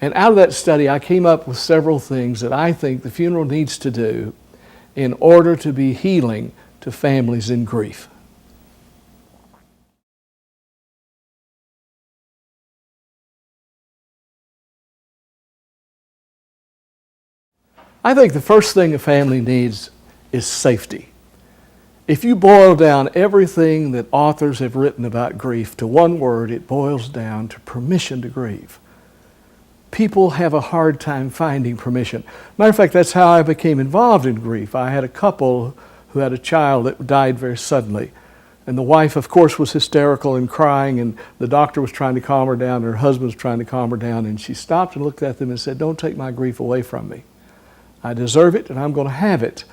And out of that study, I came up with several things that I think the funeral needs to do in order to be healing to families in grief. I think the first thing a family needs is safety. If you boil down everything that authors have written about grief to one word, it boils down to permission to grieve. People have a hard time finding permission. Matter of fact, that's how I became involved in grief. I had a couple who had a child that died very suddenly. And the wife, of course, was hysterical and crying, and the doctor was trying to calm her down, and her husband was trying to calm her down, and she stopped and looked at them and said, "Don't take my grief away from me. I deserve it, and I'm going to have it."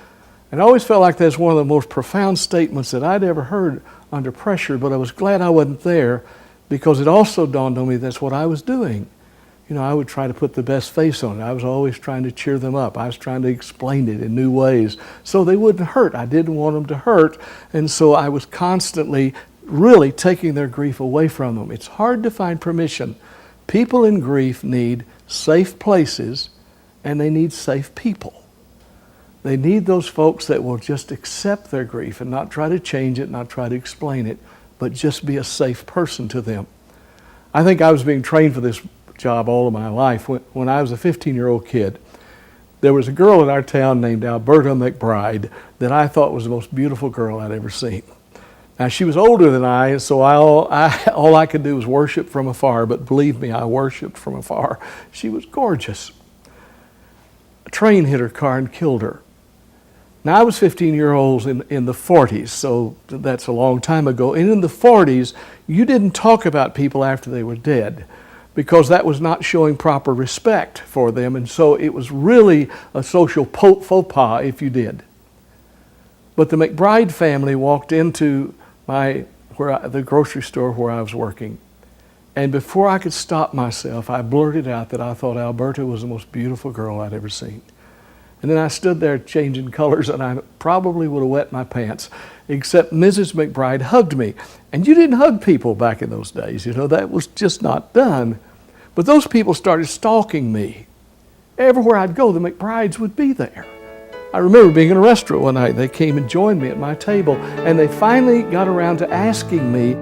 And I always felt like that's one of the most profound statements that I'd ever heard under pressure, but I was glad I wasn't there, because it also dawned on me that's what I was doing. You know, I would try to put the best face on it. I was always trying to cheer them up. I was trying to explain it in new ways so they wouldn't hurt. I didn't want them to hurt, and so I was constantly really taking their grief away from them. It's hard to find permission. People in grief need safe places, and they need safe people. They need those folks that will just accept their grief and not try to change it, not try to explain it, but just be a safe person to them. I think I was being trained for this job all of my life. When I was a 15-year-old kid, there was a girl in our town named Alberta McBride that I thought was the most beautiful girl I'd ever seen. Now, she was older than I, and so all I could do was worship from afar, but believe me, I worshiped from afar. She was gorgeous. A train hit her car and killed her. Now, I was 15-year-olds in the 40s, so that's a long time ago. And in the 40s, you didn't talk about people after they were dead, because that was not showing proper respect for them, and so it was really a social faux pas if you did. But the McBride family walked into the grocery store where I was working, and before I could stop myself, I blurted out that I thought Alberta was the most beautiful girl I'd ever seen. And then I stood there changing colors, and I probably would have wet my pants, except Mrs. McBride hugged me. And you didn't hug people back in those days, you know, that was just not done. But those people started stalking me. Everywhere I'd go, the McBrides would be there. I remember being in a restaurant one night. They came and joined me at my table, and they finally got around to asking me,